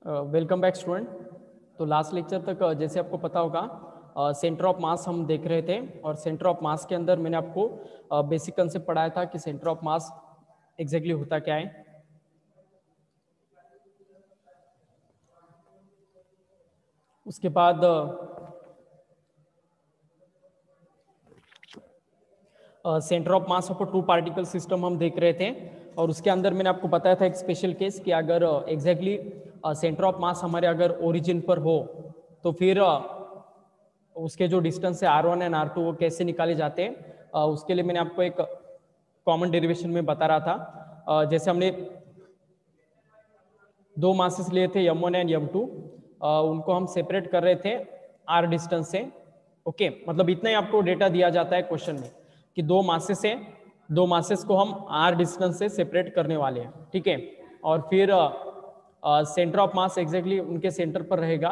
Welcome back student. तो last lecture तक जैसे आपको पता होगा सेंटर ऑफ मास हम देख रहे थे, और सेंटर ऑफ मास के अंदर मैंने आपको बेसिक कंसेप्ट पढ़ाया था कि सेंटर ऑफ मास एग्जैक्टली होता क्या है। उसके बाद centre of mass of two particle system हम देख रहे थे, और उसके अंदर मैंने आपको बताया था एक स्पेशल केस कि अगर एग्जैक्टली सेंटर ऑफ मास हमारे अगर ओरिजिन पर हो तो फिर उसके जो डिस्टेंस है R1 एंड R2 वो कैसे निकाले जाते हैं। उसके लिए मैंने आपको एक कॉमन डेरिवेशन में बता रहा था। जैसे हमने दो मासेस लिए थे M1 एंड M2, उनको हम सेपरेट कर रहे थे R डिस्टेंस से। ओके, मतलब इतना ही आपको डेटा दिया जाता है क्वेश्चन में कि दो मासेस है, दो मासेस को हम R डिस्टेंस से सेपरेट करने वाले हैं, ठीक है। और फिर सेंटर ऑफ मास एग्जैक्टली उनके सेंटर पर रहेगा,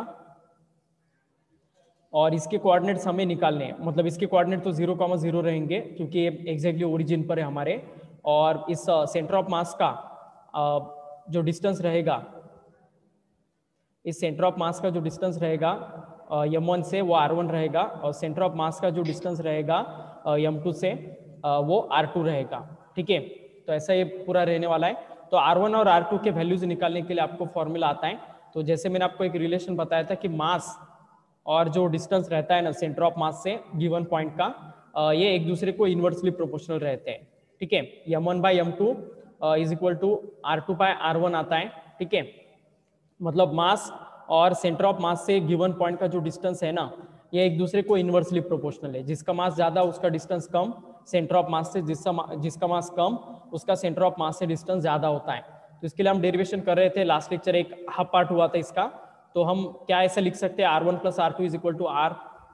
और इसके कोऑर्डिनेट्स हमें निकालने हैं। मतलब इसके कोऑर्डिनेट तो 0,0 रहेंगे क्योंकि ये एग्जैक्टली ओरिजिन पर है हमारे। और इस सेंटर ऑफ मास का जो डिस्टेंस रहेगा, इस सेंटर ऑफ मास का जो डिस्टेंस रहेगा M1 से वो R1 रहेगा, और सेंटर ऑफ मास का जो डिस्टेंस रहेगा M2 से वो R2 रहेगा, ठीक है। तो ऐसा ये पूरा रहने वाला है। तो R1 और R2 के वैल्यूज निकालने के लिए आपको फॉर्मूला आता है। तो जैसे मैंने आपको एक रिलेशन बताया था कि मास और जो डिस्टेंस रहता है ना सेंटर ऑफ मास से गिवन पॉइंट का, ये एक दूसरे को इनवर्सली प्रोपोर्शनल रहते हैं, ठीक है। M1/M2 is equal to R2/R1 आता है, ठीक है। मतलब मास और सेंटर ऑफ मास से गिवन पॉइंट का जो डिस्टेंस है ना, ये एक दूसरे को इनवर्सली प्रोपोर्शनल है। जिसका मास ज्यादा उसका डिस्टेंस कम सेंटर ऑफ मास से, जिसका मास कम उसका सेंटर ऑफ मास से डिस्टेंस ज्यादा होता है। तो इसके लिए हम डेरिवेशन कर रहे थे लास्ट लेक्चर, एक हाफ पार्ट हुआ था इसका। तो हम क्या ऐसा लिख सकते हैं, R1 + R2 is equal to R,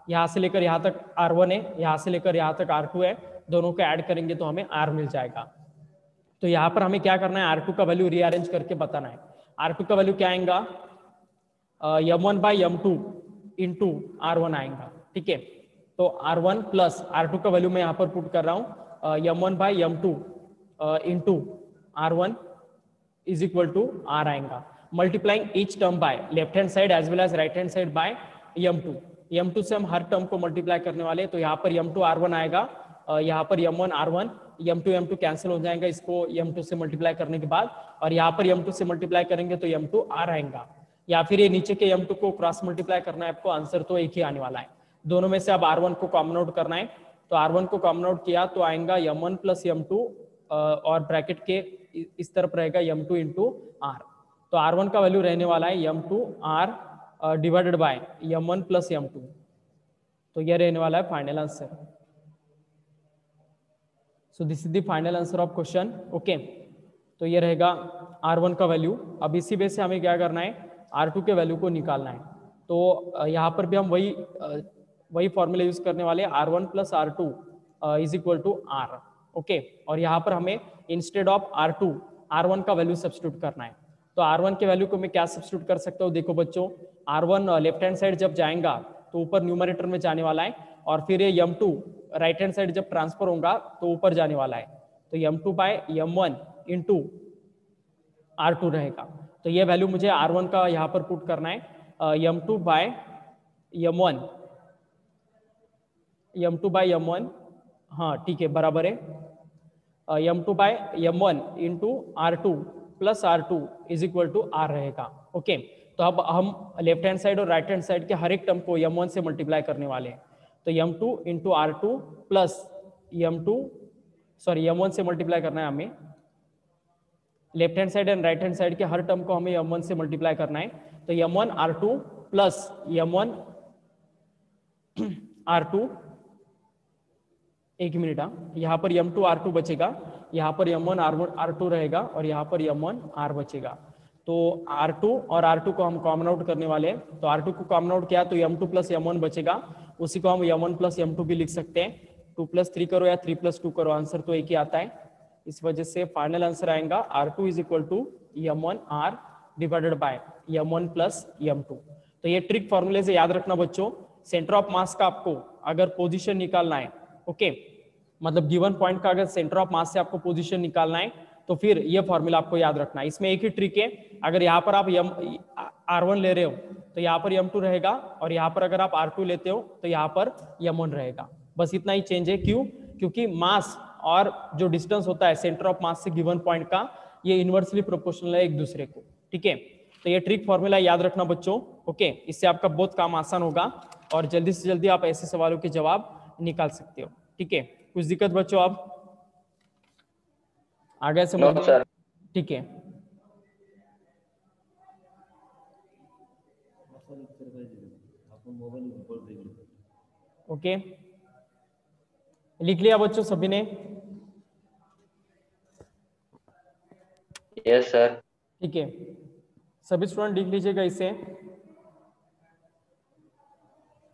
यहाँ से लेकर यहाँ तक R1 है, यहाँ से लेकर यहाँ तक R2 है, दोनों को ऐड करेंगे तो हमें R मिल जाएगा। तो यहाँ पर हमें क्या करना है, R2 का वैल्यू रीअरेंज करके बताना है। R2 का वैल्यू क्या आएगा, M1/M2 इंटू R1 आएगा, ठीक है। तो R1 + R2 का वैल्यू मैं यहाँ पर पुट कर रहा हूँ, M1/M2 into R1 is equal to R आएगा। Multiplying each term by left hand side as well as right hand side by M2 से हम हर टर्म को मल्टीप्लाई करने वाले हैं। तो यहाँ पर M2 R1 आएगा, यहाँ पर M1 R1, M2 कैंसिल हो जाएगा इसको M2 से मल्टीप्लाई करने के बाद, और यहाँ पर M2 से मल्टीप्लाई करेंगे तो M2 R आएगा, या फिर ये नीचे के M2 को क्रॉस मल्टीप्लाई करना है आपको, आंसर तो एक ही आने वाला है। दोनों में से अब R1 को कॉमन आउट करना है। तो R1 को कॉमन आउट किया तो आएगा M1 + M2, और ब्रैकेट के इस तरफ रहेगा M2 इंटू R। तो R1 का वैल्यू रहने वाला है M2 R divided by M1 + M2। तो यह रहने वाला है final answer. So this is the final answer of question, okay. तो ये रहेगा R1 का वैल्यू। अब इसी बेस से हमें क्या करना है, R2 के वैल्यू को निकालना है। तो यहाँ पर भी हम वही फॉर्मूला यूज करने वाले हैं, R1 + R2 is equal to R, okay. और यहाँ पर हमें इंस्टेड ऑफ R2 R1 का वैल्यू सब्स्टिट्यूट करना है। तो R1 के वैल्यू को मैं क्या सब्स्टिट्यूट कर सकता हूँ, देखो बच्चों, R1 लेफ्ट हैंड साइड जब जाएगा तो ऊपर न्यूमरेटर में जाने वाला है, और फिर ये M2 राइट हैंड साइड जब ट्रांसफर होगा तो ऊपर जाने वाला है। तो M2/M1 इंटू R2 रहेगा। तो ये वैल्यू मुझे R1 का यहाँ पर पुट करना है, M2/M1, हाँ ठीक है, बराबर है, M2/M1 into R2 + R2 is equal to R रहेगा, ओके। तो अब हम लेफ्ट हैंड साइड और राइट हैंड साइड के हर एक टर्म को M1 से मल्टीप्लाई करने वाले हैं। तो M2 into R2 plus M1 से मल्टीप्लाई करना है हमें, left hand side and right hand side के हर टर्म को हमें M1 से मल्टीप्लाई करना है। तो M1 R2 plus M1 R2, एक मिनट, यहाँ पर M2 R2 बचेगा, यहाँ पर M1 R2 रहेगा, और यहाँ पर M1 R बचेगा। तो R2 और R2 को हम कॉमन आउट करने वाले हैं। तो R2 को कॉमन आउट किया तो M2 + M1 बचेगा, उसी को हम M1 + M2 भी लिख सकते हैं। 2 + 3 करो या 3 + 2 करो, आंसर तो एक ही आता है। इस वजह से फाइनल आंसर आएगा R2 is equal to M1 R divided by M1 + M2। तो ये ट्रिक फॉर्मूले से याद रखना बच्चों। सेंटर ऑफ मास का आपको अगर पोजीशन निकालना है, ओके, मतलब गिवन पॉइंट का अगर सेंटर ऑफ मास से आपको पोजीशन निकालना है तो फिर ये फॉर्मूला आपको याद रखना है। इसमें एक ही ट्रिक है, अगर यहाँ पर आप R1 ले रहे हो तो यहाँ पर M2 रहेगा, और यहाँ पर अगर आप R2 लेते हो तो यहाँ पर M1 रहेगा। बस इतना ही चेंज है। क्यों? क्योंकि मास और जो डिस्टेंस होता है सेंटर ऑफ मास से गिवन पॉइंट का, ये इनवर्सली प्रोपोर्शनल है एक दूसरे को। ठीक है, तो ये ट्रिक फॉर्मूला याद रखना बच्चों। ओके, इससे आपका बहुत काम आसान होगा और जल्दी से जल्दी आप ऐसे सवालों के जवाब निकाल सकते हो। ठीक है, कुछ दिक्कत बच्चों आप आ गए समझ में? सर। ठीक है, ओके, लिख लिया बच्चों सभी ने? Yes sir. ठीक है, सभी स्टूडेंट लिख लीजिएगा इसे।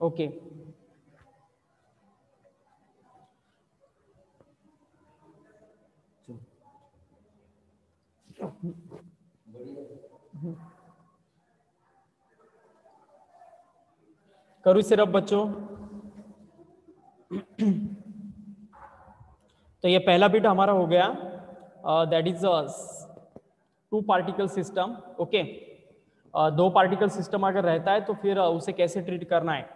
ओके, करूँ सिर्फ बच्चों? तो ये पहला बिट हमारा हो गया, that is two particle system. Okay, दो पार्टिकल सिस्टम अगर रहता है तो फिर उसे कैसे ट्रीट करना है,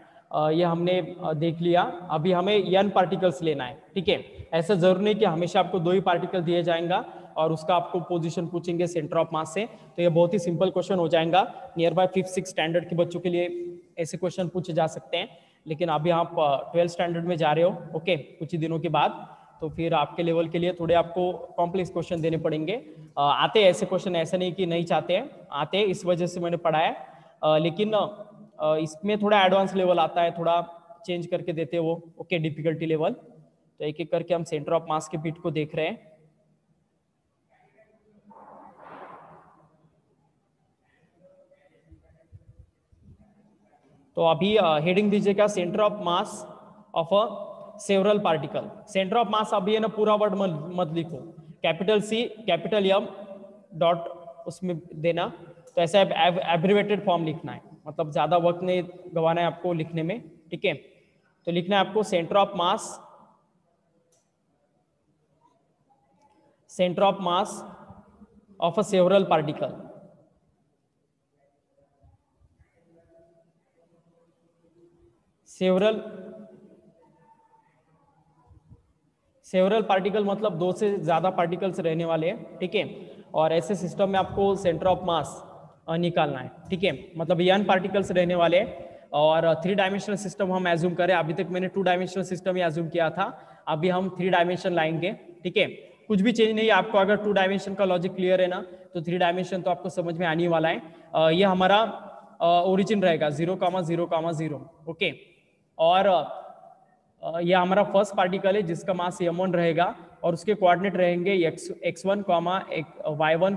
ये हमने देख लिया। अभी हमें n पार्टिकल्स लेना है। ठीक है, ऐसा जरूर नहीं कि हमेशा आपको दो ही पार्टिकल दिए जाएगा और उसका आपको पोजीशन पूछेंगे सेंटर ऑफ मास से, तो ये बहुत ही सिंपल क्वेश्चन हो जाएगा। नियर बाय 5th-6th स्टैंडर्ड के बच्चों के लिए ऐसे क्वेश्चन पूछे जा सकते हैं, लेकिन अभी आप 12th स्टैंडर्ड में जा रहे हो, ओके, कुछ ही दिनों के बाद, तो फिर आपके लेवल के लिए थोड़े आपको कॉम्प्लेक्स क्वेश्चन देने पड़ेंगे। आते हैं ऐसे क्वेश्चन, ऐसा नहीं कि नहीं चाहते हैं, आते हैं, इस वजह से मैंने पढ़ाया। लेकिन इसमें थोड़ा एडवांस लेवल आता है, थोड़ा चेंज करके देते हैं वो। Okay, difficulty level. तो एक एक करके हम सेंटर ऑफ मास के बिट को देख रहे हैं। तो अभी हेडिंग दीजिएगा centre of mass of a several particle. Centre of मास अभी है ना, पूरा वर्ड मत लिखो, capital C capital M dot उसमें देना। तो ऐसा एब्रिवेटेड फॉर्म लिखना है, मतलब ज्यादा वक्त नहीं गंवाना है आपको लिखने में। ठीक है, तो लिखना है आपको centre of mass, centre of mass of a several particle. Several particle मतलब दो से ज्यादा पार्टिकल्स रहने वाले हैं। ठीक है, और ऐसे सिस्टम में आपको सेंटर ऑफ मास निकालना है। ठीक है, मतलब n पार्टिकल्स रहने वाले हैं और 3 डायमेंशनल सिस्टम हम एज्यूम करें। अभी तक मैंने 2 डायमेंशनल सिस्टम ही एज्यूम किया था, अभी हम 3 डायमेंशन लाएंगे। ठीक है, कुछ भी चेंज नहीं है आपको, अगर 2 डायमेंशन का लॉजिक क्लियर है ना, तो 3 डायमेंशन तो आपको समझ में आने वाला है। ये हमारा ओरिजिन रहेगा 0,0,0। ओके, और ये हमारा फर्स्ट पार्टिकल है जिसका मास m1 रहेगा और उसके कोऑर्डिनेट रहेंगे x1, y1,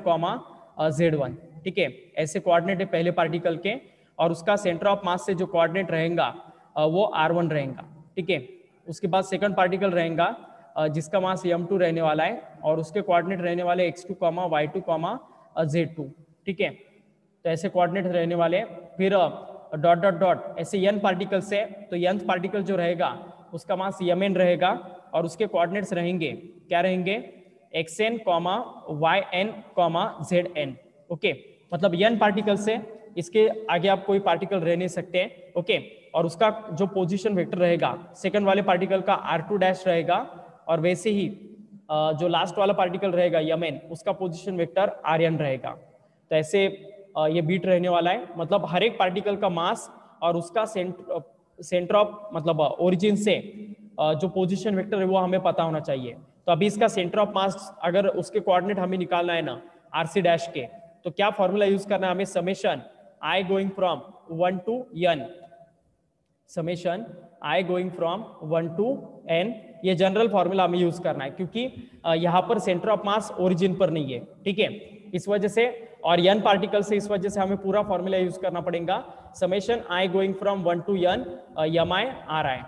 z1। ठीक है, ऐसे कोऑर्डिनेट है पहले पार्टिकल के, और उसका सेंटर ऑफ मास से जो कोऑर्डिनेट रहेगा वो r1 रहेगा। ठीक है, उसके बाद सेकंड पार्टिकल रहेगा जिसका मास m2 रहने वाला है और उसके कोऑर्डिनेट रहने वाले x2, y2, z2। ठीक है, तो ऐसे कोऑर्डिनेट रहने वाले। फिर डॉट डॉट डॉट ऐसे n पार्टिकल्स है, तो nth पार्टिकल जो रहेगा उसका मास mn रहेगा और उसके कोऑर्डिनेट्स रहेंगे, क्या रहेंगे, xn, yn, zn। ओके, मतलब n पार्टिकल से इसके आगे आप कोई पार्टिकल रह नहीं सकते। ओके, और उसका जो पोजीशन वेक्टर रहेगा सेकंड वाले पार्टिकल का r2 डैश रहेगा, और वैसे ही जो लास्ट वाला पार्टिकल रहेगा mn, उसका पोजीशन वेक्टर rn रहेगा। तो ऐसे ये बीट रहने वाला है, मतलब हर एक पार्टिकल का मास और उसका सेंटर ऑफ मतलब ओरिजिन से जो पोजीशन वेक्टर है वो हमें पता होना चाहिए। तो अभी इसका सेंटर ऑफ मास अगर उसके कोऑर्डिनेट हमें निकालना है ना rc डैश के, तो क्या फॉर्मूला यूज करना है हमें, summation i going from 1 to n, summation i going from 1 to n, ये जनरल फॉर्मूला हमें यूज करना है क्योंकि यहाँ पर सेंटर ऑफ मास ओरिजिन पर नहीं है। ठीक है, इस वजह से, और n पार्टिकल से, इस वजह से हमें पूरा फॉर्मूला यूज करना पड़ेगा, summation i going from 1 to n mi ri।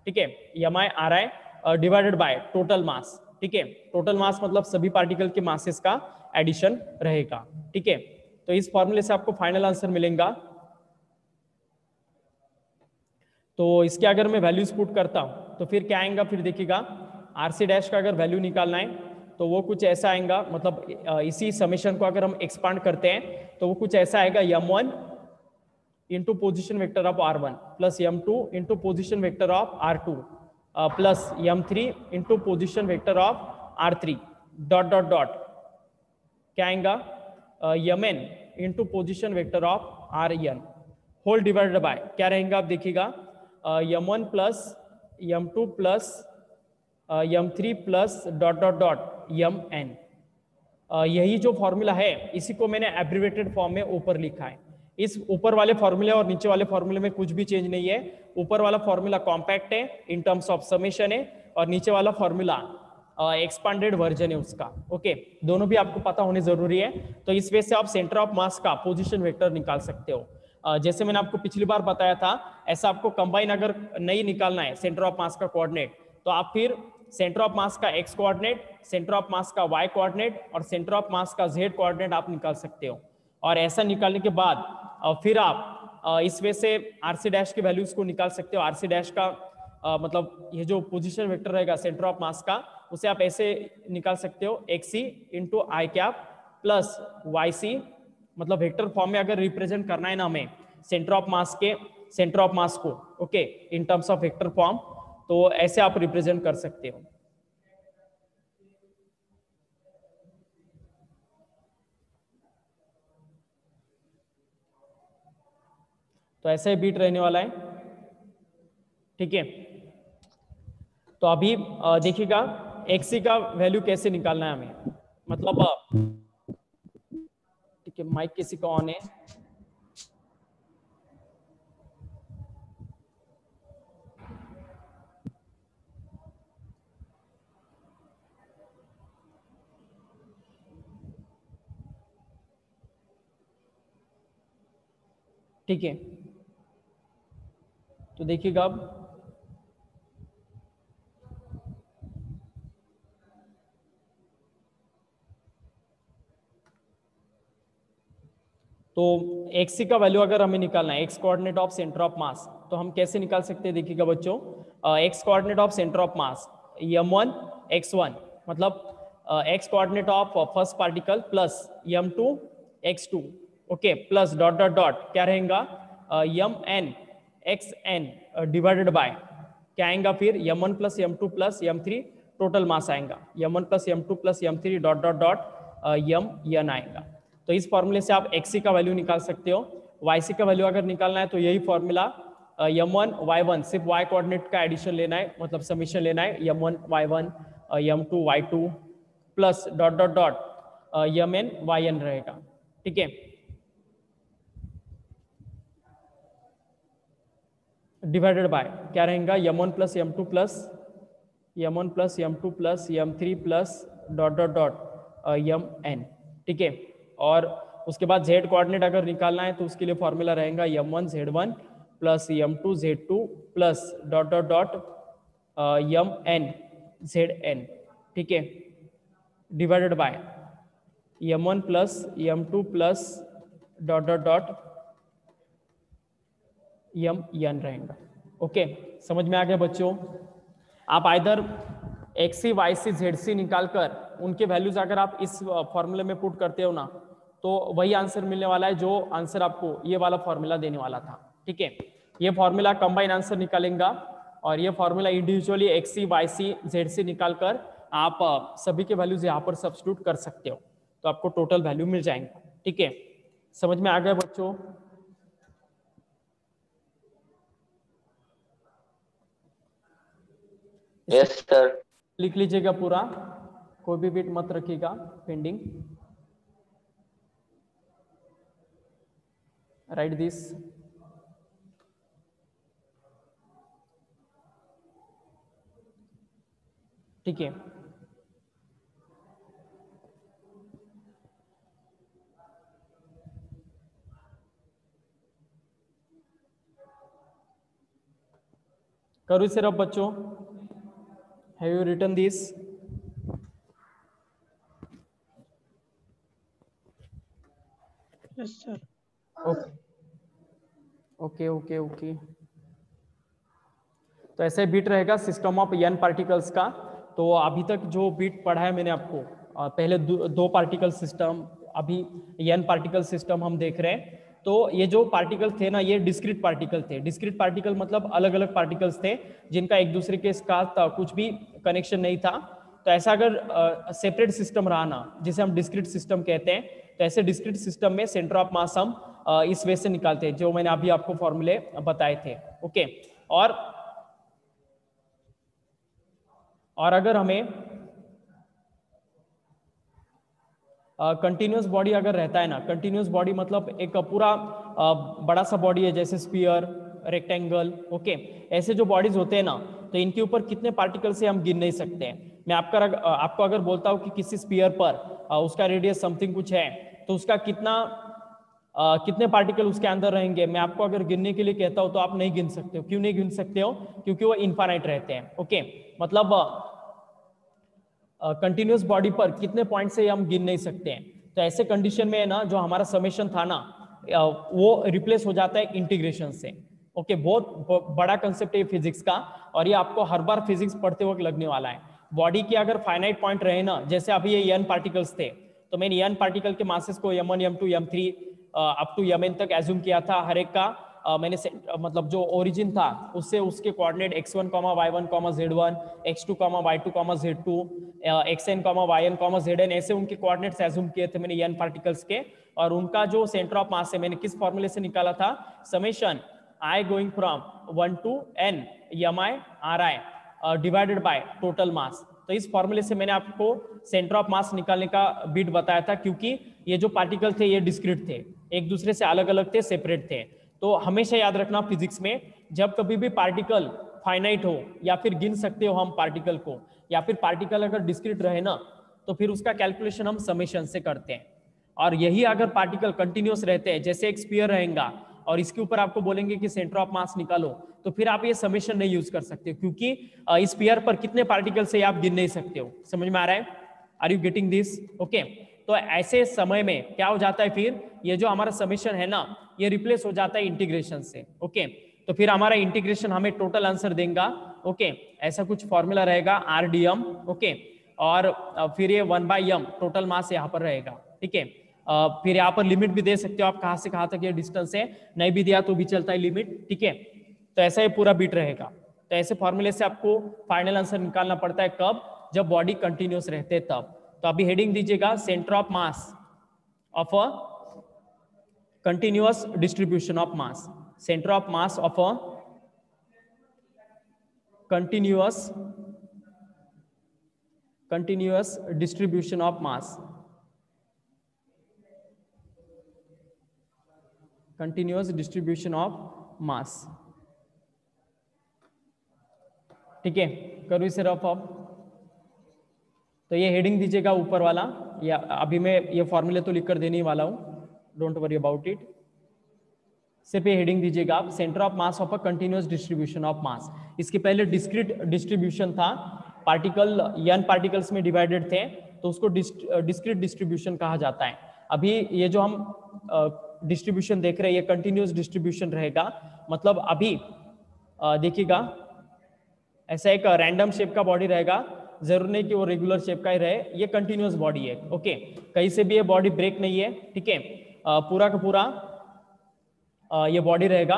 ठीक है, mi ri divided by total mass. ठीक है, टोटल मास मतलब सभी पार्टिकल के मासेस का एडिशन रहेगा। ठीक है, तो इस फॉर्मूले से आपको फाइनल आंसर मिलेगा। तो इसके अगर मैं वैल्यूज पुट करता हूं तो फिर क्या आएगा, फिर देखिएगा आरसी डैश का अगर वैल्यू निकालना है तो वो कुछ ऐसा आएगा, मतलब इसी समेशन को अगर हम एक्सपांड करते हैं तो वो कुछ ऐसा आएगा m1 into position vector of r1 plus m2 into position vector of r2 plus m3 into position vector of r3 dot dot dot क्या आएगा mn into position vector of rn whole divided by क्या रहेगा आप देखिएगा m1 plus m2 plus m3 plus dot dot dot mn। यही जो formula है इसी को मैंने एब्रिवेटेड फॉर्म में ऊपर लिखा है। इस ऊपर वाले फॉर्मूले और नीचे वाले फॉर्मूले में कुछ भी चेंज नहीं है। ऊपर वाला फॉर्मूला कॉम्पैक्ट है इन टर्म्स ऑफ समेशन है और नीचे वाला फॉर्मूला एक्सपांडेड वर्जन है उसका। ओके, दोनों भी आपको पता होने जरूरी है। तो इस वजह से आप सेंटर ऑफ मास का पोजीशन वेक्टर निकाल सकते हो। जैसे मैंने आपको पिछली बार बताया था, ऐसा आपको कंबाइन अगर नहीं निकालना है सेंटर ऑफ मास का कोऑर्डिनेट, तो आप फिर सेंटर ऑफ मास का एक्स कोऑर्डिनेट, सेंटर ऑफ मास का वाई कोऑर्डिनेट और सेंटर ऑफ मास का जेड कोऑर्डिनेट आप निकाल सकते हो। और ऐसा निकालने के बाद फिर आप इस वे से आरसी डैश के वैल्यूज को निकाल सकते हो। आरसी डैश का मतलब ये जो पोजीशन वेक्टर रहेगा सेंटर ऑफ मास का, उसे आप ऐसे निकाल सकते हो एक्सी इंटू आई कैप प्लस वाई सी। मतलब वेक्टर फॉर्म में अगर रिप्रेजेंट करना है ना हमें सेंटर ऑफ मास के सेंटर ऑफ मास को, okay, in terms of vector form, तो ऐसे आप रिप्रेजेंट कर सकते हो। तो ऐसे बीट रहने वाला है, ठीक है। तो अभी देखिएगा एक्सी का वैल्यू कैसे निकालना है हमें, मतलब ठीक है, माइक किसी का ऑन है। ठीक है, तो देखिएगा अब तो एक्सी का वैल्यू अगर हमें निकालना है, x coordinate of centre of मास, तो हम कैसे निकाल सकते हैं देखिएगा बच्चों। X coordinate of centre of mass m1 x1 मतलब x coordinate of first particle plus m2 x2, okay, plus dot dot dot क्या रहेगा mn xn डिवाइडेड बाय क्या आएगा फिर m1 plus m2 plus m3 total mass आएगा m1 plus m2 plus m3 dot dot dot mn आएगा। तो इस फॉर्मूले से आप एक्सी का वैल्यू निकाल सकते हो। वाईसी का वैल्यू अगर निकालना है तो यही फॉर्मूला m1 y1 सिर्फ y कोऑर्डिनेट का एडिशन लेना है, मतलब समीशन लेना है m1 y1 m2 y2 plus dot dot dot mn yn रहेगा, ठीक है। डिवाइडेड बाय क्या रहेगा m1 plus m2 plus m1 plus m2 plus m3 plus dot dot dot mn, ठीक है। और उसके बाद z कोऑर्डिनेट अगर निकालना है तो उसके लिए फॉर्मूला रहेगा m1 z1 plus m2 z2 plus dot dot dot mn zn, ठीक है, divided by m1 plus m2 plus dot dot dot mn रहेगा। ओके, समझ में आ गया बच्चों। आप आइदर एक्सी वाईसी जेडसी निकालकर उनके वैल्यूज अगर आप इस फॉर्मूले में पुट करते हो ना, तो वही आंसर मिलने वाला है जो आंसर आपको ये वाला फॉर्मूला देने वाला था, ठीक है। ये फॉर्मूला कंबाइन आंसर निकालेगा और ये formula individually X C Y C Z C निकालकर आप सभी के वैल्यूज यहाँ पर सब्स्टिट्यूट कर सकते हो, तो आपको टोटल वैल्यू मिल जाएंगे, ठीक है। समझ में आ गया बच्चों। Yes sir. लिख लीजिएगा पूरा, कोई भी बिट मत रखिएगा पेंडिंग। राइट दिस, ठीक है। करो इसे रब बच्चों। Have you written this? Yes, sir. Okay. Okay okay okay, तो ऐसे बीट रहेगा सिस्टम ऑफ n पार्टिकल्स का। तो अभी तक जो बीट पढ़ा है मैंने आपको, पहले दो पार्टिकल सिस्टम, अभी n पार्टिकल सिस्टम हम देख रहे हैं। तो ये जो पार्टिकल थे ना, ये डिस्क्रीट पार्टिकल थे। डिस्क्रीट पार्टिकल मतलब अलग अलग पार्टिकल्स थे जिनका एक दूसरे के साथ कुछ भी कनेक्शन नहीं था। तो ऐसा अगर सेपरेट सिस्टम रहा ना, जिसे हम डिस्क्रीट सिस्टम कहते हैं, तो ऐसे डिस्क्रीट सिस्टम में सेंटर ऑफ मास हम इस वे से निकालते हैं जो मैंने अभी आपको फॉर्मूले बताए थे। ओके, और अगर हमें कंटिन्यूस बॉडी अगर रहता है ना, कंटिन्यूस बॉडी मतलब एक पूरा बड़ा सा बॉडी है जैसे स्फीयर, रेक्टेंगल, ओके, ऐसे जो बॉडीज होते हैं ना, तो इनके ऊपर कितने पार्टिकल से हम गिन नहीं सकते हैं। मैं आपको अगर बोलता हूँ कि किसी स्फीयर पर उसका रेडियस समथिंग कुछ है, तो उसका कितने पार्टिकल उसके अंदर रहेंगे, मैं आपको अगर गिनने के लिए कहता हूँ तो आप नहीं गिन सकते हो। क्यों नहीं गिन सकते हो? क्योंकि वो इनफाइनाइट रहते हैं। ओके, मतलब कंटिन्यूस बॉडी पर कितने पॉइंट से हम गिन नहीं सकते हैं। तो ऐसे कंडीशन में है ना, जो हमारा समेशन था ना, वो रिप्लेस हो जाता है इंटीग्रेशन से। ओके, बहुत बड़ा कंसेप्ट है फिजिक्स का, और ये आपको हर बार फिजिक्स पढ़ते वक्त लगने वाला है। बॉडी के अगर फाइनाइट पॉइंट रहे ना, जैसे अभी ये n पार्टिकल्स थे, तो मैंने n पार्टिकल के मासेस को m1 m2 m3 up to mn तक एज्यूम किया था। हर एक का मैंने मतलब जो ओरिजिन था उससे उसके coordinate x1, y1, z1, x2, y2, z2, xn, yn, zn, ऐसे उनके कोऑर्डिनेट्स एज्यूम किए थे मैंने n पार्टिकल्स के। और उनका जो सेंटर ऑफ मास है मैंने किस फॉर्मूले से निकाला था? Summation i going from 1 to n mi ri divided by total mass. तो इस फॉर्मूले से मैंने आपको सेंटर ऑफ मास निकालने का बिट बताया था, क्योंकि ये जो पार्टिकल थे ये डिस्क्रीट थे, एक दूसरे से अलग अलग थे, सेपरेट थे। तो हमेशा याद रखना फिजिक्स में, जब कभी भी पार्टिकल फाइनाइट हो या फिर गिन सकते हो हम पार्टिकल को, या फिर पार्टिकल अगर डिस्क्रीट रहे ना, तो फिर उसका कैलकुलेशन हम समेशन से करते हैं। और यही अगर पार्टिकल कंटिन्यूअस रहते हैं, जैसे एक स्फीयर रहेगा और इसके ऊपर आपको बोलेंगे कि सेंटर ऑफ मास निकालो, तो फिर आप ये समेशन नहीं यूज कर सकते, क्योंकि इस स्फीयर पर कितने पार्टिकल से आप गिन नहीं सकते हो। समझ में आ रहा है? Are you getting this? Okay, तो ऐसे समय में क्या हो जाता है, फिर ये जो हमारा समेशन है ना, ये रिप्लेस हो जाता है इंटीग्रेशन से। ओके, तो फिर हमारा इंटीग्रेशन हमें टोटल आंसर देगा। ओके, ऐसा कुछ फॉर्मूला रहेगा RDM। ओके, और फिर ये 1/m टोटल मास यहाँ पर रहेगा। ठीक है, फिर यहाँ पर लिमिट भी दे सकते हो आप, कहाँ से कहाँ तक ये डिस्टेंस है, नहीं भी दिया तो भी चलता है लिमिट। ठीक है, तो ऐसा ये पूरा बिट रहेगा। तो ऐसे फॉर्मूले से आपको फाइनल आंसर निकालना पड़ता है, कब? जब बॉडी कंटिन्यूअस रहते तब। तो अभी हेडिंग दीजिएगा centre of mass of a continuous distribution of mass. Centre of mass of a continuous distribution of mass, continuous distribution of mass। ठीक है, करो इसे रफ अप। तो ये हेडिंग दीजिएगा ऊपर वाला, या अभी मैं ये फॉर्मूले तो लिख कर देने वाला हूं, डोंट वरी अबाउट इट। सिर्फ ये हेडिंग दीजिएगा आप, centre of mass of a continuous distribution of mass. इसके पहले डिस्क्रीट डिस्ट्रीब्यूशन था, पार्टिकल n पार्टिकल्स में डिवाइडेड थे, तो उसको डिस्क्रीट डिस्ट्रीब्यूशन कहा जाता है। अभी ये जो हम डिस्ट्रीब्यूशन देख रहे हैं, ये कंटिन्यूअस डिस्ट्रीब्यूशन रहेगा। मतलब अभी देखिएगा, ऐसा एक रैंडम शेप का बॉडी रहेगा, जरूर नहीं कि वो रेगुलर शेप का ही रहे, ये कंटिन्यूअस बॉडी है। ओके, कहीं से भी ये बॉडी ब्रेक नहीं है। ठीक है, पूरा का पूरा ये बॉडी रहेगा।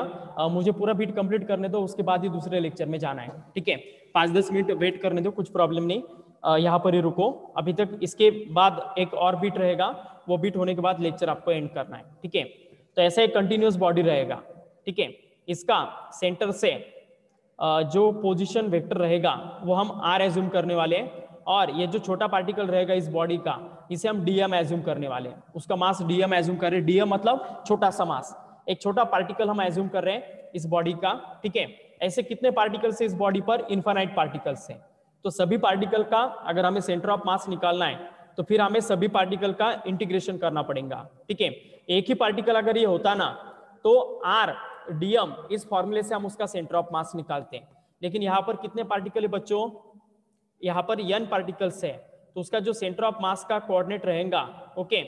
मुझे पूरा बीट कंप्लीट करने दो, उसके बाद ही दूसरे लेक्चर में जाना है। ठीक है, 5-10 मिनट वेट करने दो, कुछ प्रॉब्लम नहीं, यहाँ पर ही रुको अभी तक। इसके बाद एक और बीट रहेगा, वो बीट होने के बाद लेक्चर आपको एंड करना है। ठीक है, तो ऐसा एक कंटिन्यूअस बॉडी रहेगा। ठीक है, इसका सेंटर से जो पोजीशन वेक्टर रहेगा वो हम R एज्यूम करने वाले हैं, और ये जो छोटा पार्टिकल रहेगा इस बॉडी का, इसे हम DM एज्यूम करने वाले हैं। उसका मास DM एज्यूम कर रहे हैं। DM मतलब छोटा सा मास, एक छोटा पार्टिकल हम एज्यूम कर रहे हैं इस बॉडी का। ठीक है, ऐसे कितने पार्टिकल से इस बॉडी पर? इनफाइनाइट पार्टिकल से। तो सभी पार्टिकल का अगर हमें सेंटर ऑफ मास निकालना है, तो फिर हमें सभी पार्टिकल का इंटीग्रेशन करना पड़ेगा। ठीक है, एक ही पार्टिकल अगर ये होता ना, तो RDM इस फॉर्मूले से हम उसका सेंटर ऑफ मास निकालते हैं। लेकिन यहाँ पर कितने पार्टिकल है बच्चों? यहाँ पर n पार्टिकल्स है, तो उसका जो सेंटर ऑफ मास का कोऑर्डिनेट रहेगा, ओके,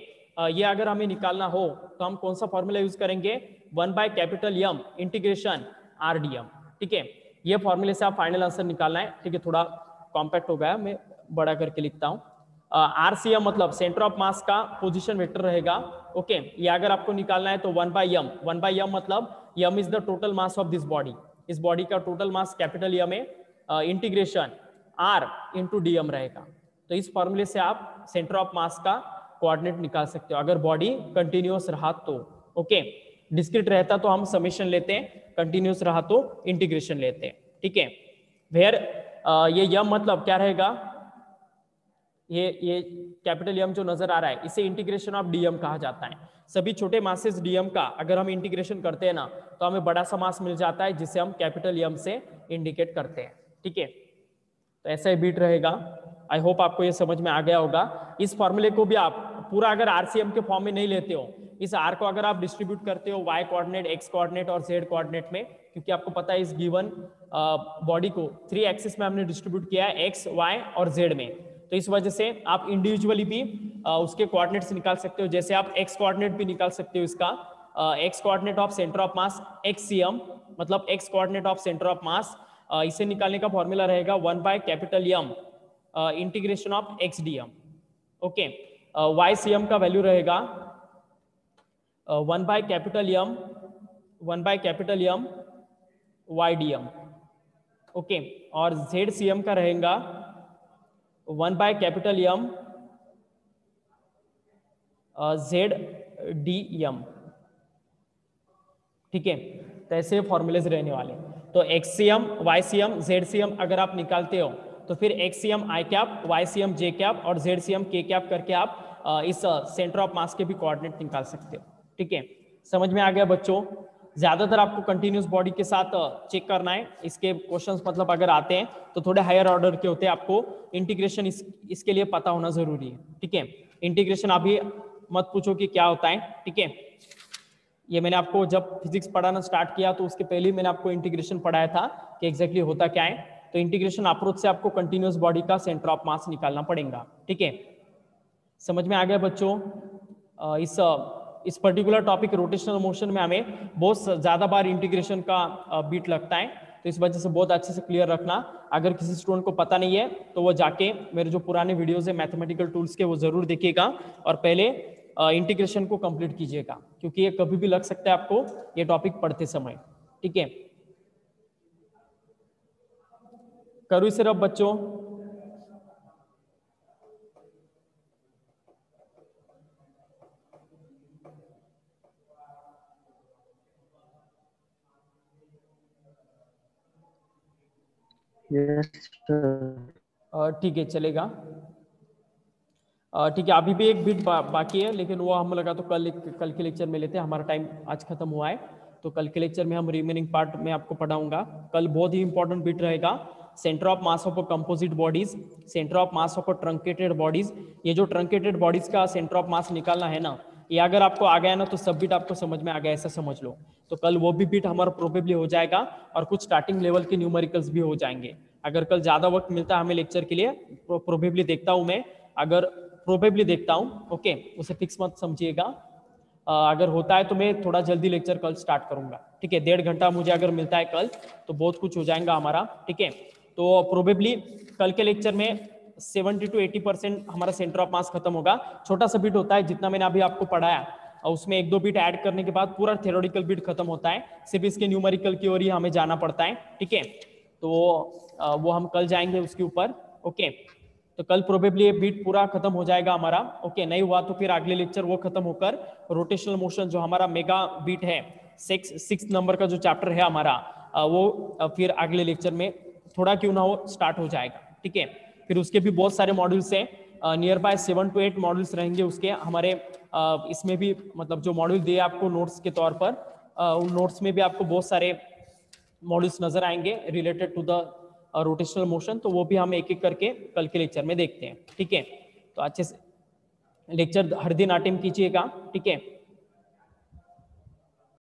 ये अगर हमें निकालना हो तो हम कौन सा फॉर्मूला यूज करेंगे? 1/M integration RDM। ठीक है, ये फॉर्मूले से आप फाइनल आंसर निकालना है। ठीक है, थोड़ा कॉम्पैक्ट हो गया, मैं बड़ा करके लिखता हूँ। RCM मतलब सेंटर ऑफ मास का पोजीशन वेक्टर रहेगा, ओके ये अगर आपको निकालना है तो 1/m मतलब m is the total mass of this body, इस बॉडी का टोटल मास कैपिटल M में इंटीग्रेशन r इंटू dm रहेगा। तो इस फॉर्मूले से आप सेंटर ऑफ मास का कोऑर्डिनेट निकाल सकते हो अगर बॉडी कंटिन्यूअस रहा तो। ओके डिस्क्रीट रहता तो हम समेशन लेते हैं, कंटिन्यूअस रहा तो इंटीग्रेशन लेते हैं। ठीक है वेयर ये m मतलब क्या रहेगा, ये कैपिटल M जो नजर आ रहा है इसे इंटीग्रेशन ऑफ dm कहा जाता है। सभी छोटे मासेस dm का अगर हम इंटीग्रेशन करते हैं ना तो हमें बड़ा सा मास मिल जाता है जिसे हम कैपिटल M से इंडिकेट करते हैं। ठीक है तो ऐसा ही बीट रहेगा। आई होप आपको ये समझ में आ गया होगा। इस फॉर्मूले को भी आप पूरा अगर RCM के फॉर्म में नहीं लेते हो, इस R को अगर आप डिस्ट्रीब्यूट करते हो y कोऑर्डिनेट, x कोऑर्डिनेट और z कोऑर्डिनेट में, क्योंकि आपको पता है इस गिवन बॉडी को 3 एक्सिस में हमने डिस्ट्रीब्यूट किया है x, y और z में, तो इस वजह से आप इंडिविजुअली भी उसके कोऑर्डिनेट्स निकाल सकते हो। जैसे आप x कोऑर्डिनेट भी निकाल सकते हो इसका, x coordinate of centre of mass xcm मतलब x coordinate of centre of मास, इसे निकालने का फॉर्मूला रहेगा 1/M integration of xdm। Okay ycm का वैल्यू रहेगा 1/M ydm। ओके और zcm का रहेगा 1/M zdm। ठीक है तो ऐसे फॉर्मूलेज रहने वाले। तो xcm, ycm, zcm अगर आप निकालते हो तो फिर xcm i cap, ycm j cap और zcm k कैप करके आप इस सेंटर ऑफ मास के भी कोऑर्डिनेट निकाल सकते हो। ठीक है समझ में आ गया बच्चों। ज्यादातर आपको कंटिन्यूअस बॉडी के साथ चेक करना है, इसके क्वेश्चंस मतलब अगर आते हैं तो थोड़े हायर ऑर्डर के होते हैं, आपको इंटीग्रेशन इसके लिए पता होना जरूरी है। ठीक है इंटीग्रेशन अभी मत पूछो कि क्या होता है। ठीक है ये मैंने आपको जब फिजिक्स पढ़ाना स्टार्ट किया तो उसके पहले ही मैंने आपको इंटीग्रेशन पढ़ाया था कि एग्जैक्टली होता क्या है। तो इंटीग्रेशन अप्रोच से आपको कंटिन्यूअस बॉडी का सेंटर ऑफ मास निकालना पड़ेगा। ठीक है समझ में आ गया बच्चों। इस पर्टिकुलर टॉपिक रोटेशनल मोशन में हमें बहुत ज्यादा बार इंटीग्रेशन का बीट लगता है, तो इस वजह से बहुत अच्छे से क्लियर रखना। अगर किसी स्टूडेंट को पता नहीं है तो वो जाके मेरे जो पुराने वीडियोस है मैथमेटिकल टूल्स के वो जरूर देखिएगा और पहले इंटीग्रेशन को कंप्लीट कीजिएगा, क्योंकि ये कभी भी लग सकता है आपको ये टॉपिक पढ़ते समय। ठीक है करूँ इसे रब बच्चों। ठीक है चलेगा। ठीक है अभी भी एक बिट बाकी है, लेकिन वो हम लगा तो कल के लेक्चर में लेते हैं। हमारा टाइम आज खत्म हुआ है तो कल के लेक्चर में हम रिमेनिंग पार्ट में आपको पढ़ाऊंगा। कल बहुत ही इंपॉर्टेंट बिट रहेगा, centre of mass of composite bodies, centre of mass of truncated bodies. ये जो ट्रंकेटेड बॉडीज का सेंटर ऑफ मास निकालना है ना, ये अगर आपको आ गया ना तो सब बिट आपको समझ में आ गया ऐसा समझ लो। तो कल वो भी बिट हमारा प्रोबेबली हो जाएगा और कुछ स्टार्टिंग लेवल के न्यूमेरिकल्स भी हो जाएंगे। अगर कल ज्यादा वक्त मिलता है हमें लेक्चर के लिए, प्रोबेबली देखता हूं मैं, अगर प्रोबेबली देखता हूं, ओके उसे फिक्स मत समझिएगा। अगर होता है तो मैं थोड़ा जल्दी लेक्चर कल स्टार्ट करूंगा। ठीक है 1.5 घंटा मुझे अगर मिलता है कल तो बहुत कुछ हो जाएगा हमारा। ठीक है तो प्रोबेबली कल के लेक्चर में 70 to 80% हमारा सेंटर ऑफ मास खत्म होगा। छोटा सा बिट होता है जितना मैंने अभी आपको पढ़ाया, और उसमें 1-2 बिट ऐड करने के बाद पूरा थ्योरेटिकल बिट खत्म होता है, सिर्फ इसके न्यूमेरिकल की ओर ही हमें जाना पड़ता है। ठीक है तो वो हम कल जाएंगे उसके ऊपर। ओके तो कल प्रोबेबली ये बीट पूरा खत्म हो जाएगा हमारा। ओके नहीं हुआ तो फिर अगले लेक्चर वो खत्म होकर रोटेशनल मोशन जो हमारा मेगा बीट है 6 नंबर का जो चैप्टर है हमारा, वो फिर अगले लेक्चर में थोड़ा क्यों ना हो स्टार्ट हो जाएगा। ठीक है फिर उसके भी बहुत सारे मॉड्यूल्स हैं, नियर बाय 7 to 8 मॉड्यूल्स रहेंगे उसके हमारे। इसमें भी मतलब जो मॉड्यूल दिए आपको नोट्स के तौर पर, उन नोट्स में भी आपको बहुत सारे मॉड्यूल्स नजर आएंगे related to the rotational motion, तो वो भी हम एक एक करके कल के लेक्चर में देखते हैं। ठीक है तो अच्छे से लेक्चर हर दिन अटेंड कीजिएगा। ठीक है